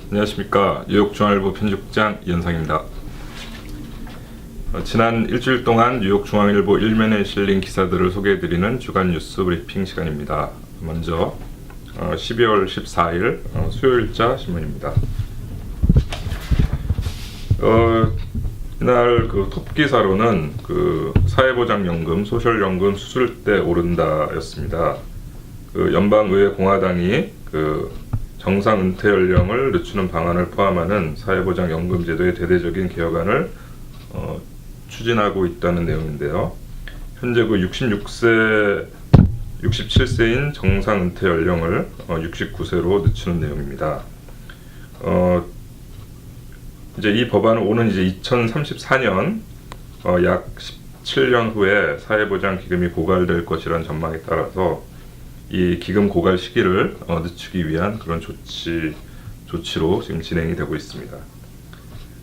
안녕하십니까. 뉴욕중앙일보 편집국장 이현상입니다. 지난 일주일 동안 뉴욕중앙일보 일면에 실린 기사들을 소개해드리는 주간 뉴스 브리핑 시간입니다. 먼저 12월 14일 수요일자 신문입니다. 이날 톱 기사로는 사회보장연금, 소셜연금 수술대 오른다였습니다. 연방의회 공화당이 정상 은퇴 연령을 늦추는 방안을 포함하는 사회보장연금 제도의 대대적인 개혁안을 추진하고 있다는 내용인데요. 현재 67세인 정상 은퇴 연령을 69세로 늦추는 내용입니다. 이제 이 법안은 오는 2034년 약 17년 후에 사회보장 기금이 고갈될 것이라는 전망에 따라서 이 기금 고갈 시기를 늦추기 위한 그런 조치로 지금 진행이 되고 있습니다.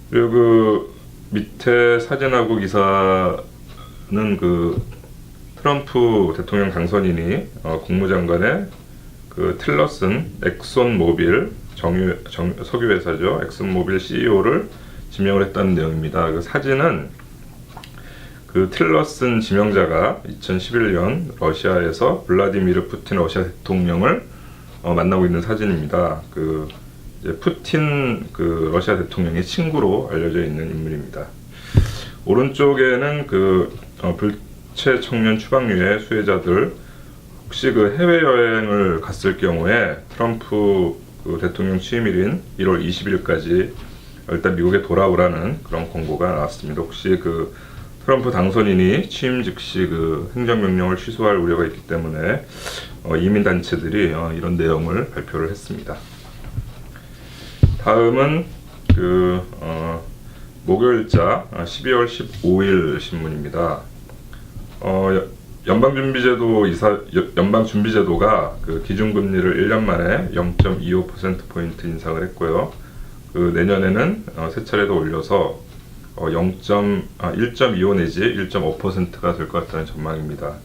그리고 밑에 사진하고 기사는 트럼프 대통령 당선인이 국무장관의 틸러슨 엑손모빌 석유회사죠. 엑손모빌 CEO를 지명을 했다는 내용입니다. 그 사진은 틸러슨 지명자가 2011년 러시아에서 블라디미르 푸틴 러시아 대통령을 만나고 있는 사진입니다. 이제 푸틴 러시아 대통령의 친구로 알려져 있는 인물입니다. 오른쪽에는 불체 청년 추방유예 수혜자들 혹시 해외 여행을 갔을 경우에 트럼프 대통령 취임일인 1월 20일까지 일단 미국에 돌아오라는 그런 권고가 나왔습니다. 혹시 트럼프 당선인이 취임 즉시 행정명령을 취소할 우려가 있기 때문에 이민단체들이 이런 내용을 발표를 했습니다. 다음은 목요일자 12월 15일 신문입니다. 연방준비제도가 기준금리를 1년 만에 0.25%포인트 인상을 했고요. 내년에는 세 차례 더 올려서 1.25 내지 1.5%가 될 것 같다는 전망입니다.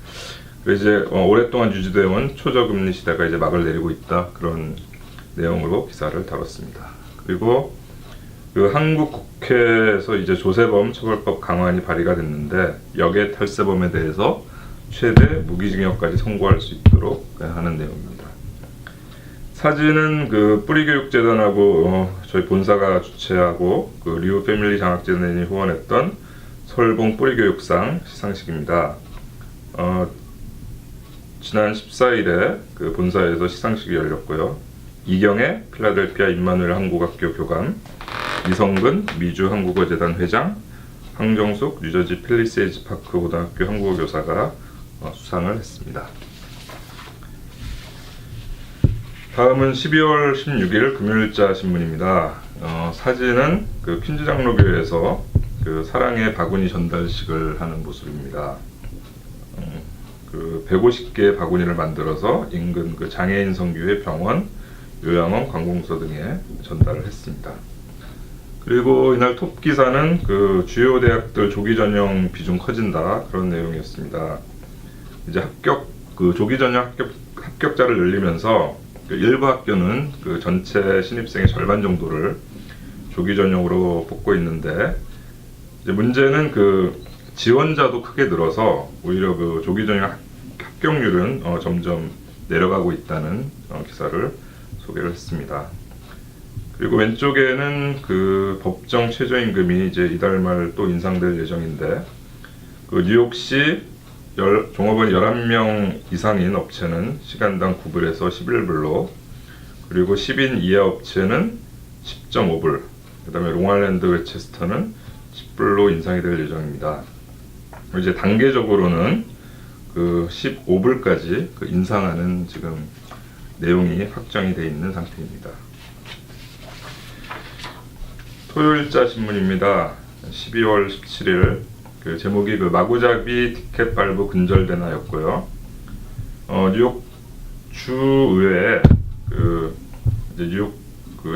이제 오랫동안 유지되어온 초저금리 시대가 이제 막을 내리고 있다, 그런 내용으로 기사를 다뤘습니다. 그리고 한국 국회에서 이제 조세범 처벌법 강화안이 발의가 됐는데 여기에 탈세범에 대해서 최대 무기징역까지 선고할 수 있도록 하는 내용입니다. 사진은 뿌리교육재단하고 저희 본사가 주최하고 리우 패밀리 장학재단이 후원했던 설봉 뿌리교육상 시상식입니다. 지난 14일에 본사에서 시상식이 열렸고요. 이경애 필라델피아 임마누엘 한국학교 교감, 이성근 미주 한국어재단 회장, 황정숙 뉴저지 팰리세이즈 파크 고등학교 한국어 교사가 수상을 했습니다. 다음은 12월 16일 금요일자 신문입니다. 사진은 퀸즈 장로교회에서 사랑의 바구니 전달식을 하는 모습입니다. 150개의 바구니를 만들어서 인근 장애인 성교회 병원, 요양원, 관공서 등에 전달을 했습니다. 그리고 이날 톱 기사는 주요 대학들 조기 전형 비중 커진다, 그런 내용이었습니다. 이제 조기 전형 합격자를 늘리면서 일부 학교는 전체 신입생의 절반 정도를 조기 전형으로 뽑고 있는데, 이제 문제는 지원자도 크게 늘어서 오히려 조기 전형 합격률은 점점 내려가고 있다는 기사를 소개를 했습니다. 그리고 왼쪽에는 법정 최저임금이 이제 이달 말 또 인상될 예정인데, 뉴욕시 종업원 11명 이상인 업체는 시간당 9불에서 11불로, 그리고 10인 이하 업체는 10.5불, 그 다음에 롱아일랜드 웨체스터는 10불로 인상이 될 예정입니다. 이제 단계적으로는 15불까지 인상하는 지금 내용이 확정이 되어 있는 상태입니다. 토요일자 신문입니다. 12월 17일 제목이 마구잡이 티켓 발부 근절되나였고요. 뉴욕 주의회에 이제 뉴욕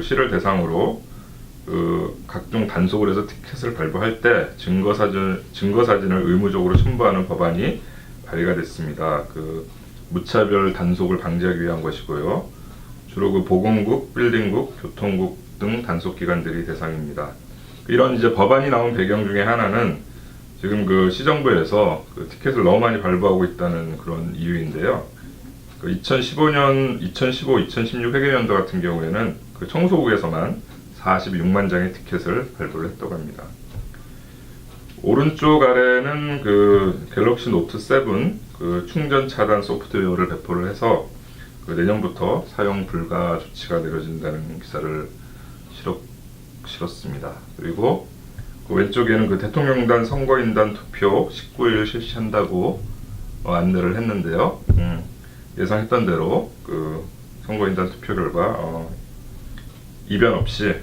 시를 대상으로 각종 단속을 해서 티켓을 발부할 때 증거 사진을 의무적으로 첨부하는 법안이 발의가 됐습니다. 무차별 단속을 방지하기 위한 것이고요. 주로 보건국, 빌딩국, 교통국 등 단속 기관들이 대상입니다. 이런 이제 법안이 나온 배경 중에 하나는 지금 그 시정부에서 그 티켓을 너무 많이 발부하고 있다는 그런 이유인데요. 그 2015년, 2015, 2016 회계연도 같은 경우에는 그 청소국에서만 46만 장의 티켓을 발부를 했다고 합니다. 오른쪽 아래는 그 갤럭시 노트 7 그 충전 차단 소프트웨어를 배포를 해서 그 내년부터 사용 불가 조치가 내려진다는 기사를 실었습니다. 그리고 그 왼쪽에는 그 대통령단 선거인단 투표 19일 실시한다고 안내를 했는데요. 예상했던 대로 그 선거인단 투표 결과 이변 없이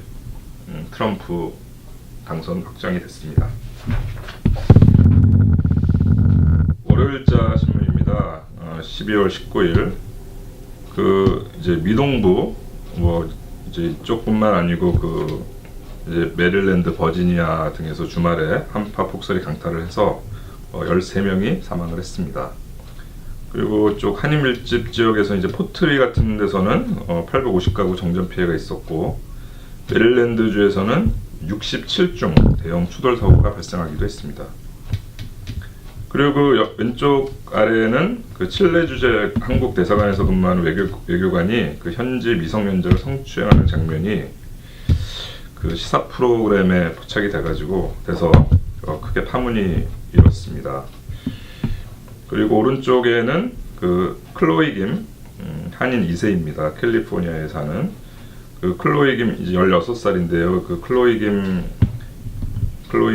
트럼프 당선 확정이 됐습니다. 월요일자 신문입니다. 12월 19일 그 이제 미동부 뭐 이제 이쪽뿐만 아니고 그 이제 메릴랜드, 버지니아 등에서 주말에 한파 폭설이 강타를 해서 13명이 사망을 했습니다. 그리고 쪽 한인 밀집 지역에서 이제 포트리 같은 데서는 850가구 정전 피해가 있었고 메릴랜드 주에서는 67중 대형 추돌 사고가 발생하기도 했습니다. 그리고 그 왼쪽 아래에는 그 칠레 주재 한국 대사관에서 근무하는 외교관이 그 현지 미성년자를 성추행하는 장면이 그 시사 프로그램에 포착이 돼서 크게 파문이 일었습니다. 그리고 오른쪽에는 그 클로이 김 한인 2세입니다. 캘리포니아에 사는 그 클로이 김 이제 16살인데요. 그 클로이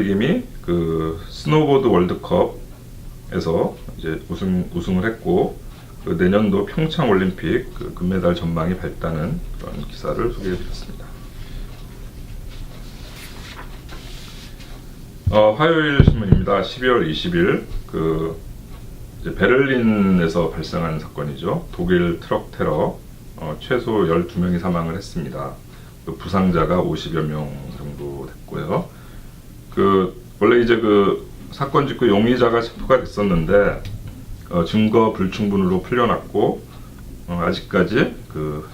김이 그 스노보드 월드컵에서 이제 우승을 했고 그 내년도 평창 올림픽 그 금메달 전망이 밝다는 그런 기사를 소개해드렸습니다. 화요일 신문입니다. 12월 20일 그 이제 베를린에서 발생한 사건이죠. 독일 트럭 테러 최소 12명이 사망을 했습니다. 그 부상자가 50여 명 정도 됐고요. 그 원래 이제 그 사건 직후 용의자가 체포가 됐었는데 증거 불충분으로 풀려났고 아직까지 그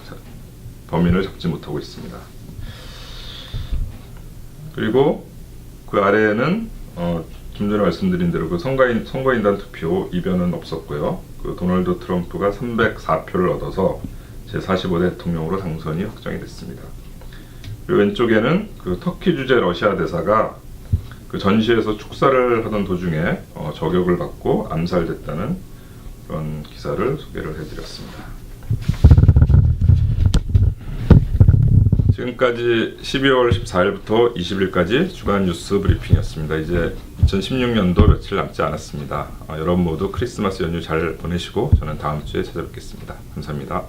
범인을 잡지 못하고 있습니다. 그리고 그 아래에는 좀 전에 말씀드린 대로 그 선거인단 투표 이변은 없었고요. 그 도널드 트럼프가 304표를 얻어서 제45대 대통령으로 당선이 확정이 됐습니다. 그리고 왼쪽에는 그 터키 주재 러시아 대사가 그 전시에서 축사를 하던 도중에 저격을 받고 암살됐다는 그런 기사를 소개를 해드렸습니다. 지금까지 12월 14일부터 20일까지 주간 뉴스 브리핑이었습니다. 이제 2016년도 며칠 남지 않았습니다. 여러분 모두 크리스마스 연휴 잘 보내시고 저는 다음 주에 찾아뵙겠습니다. 감사합니다.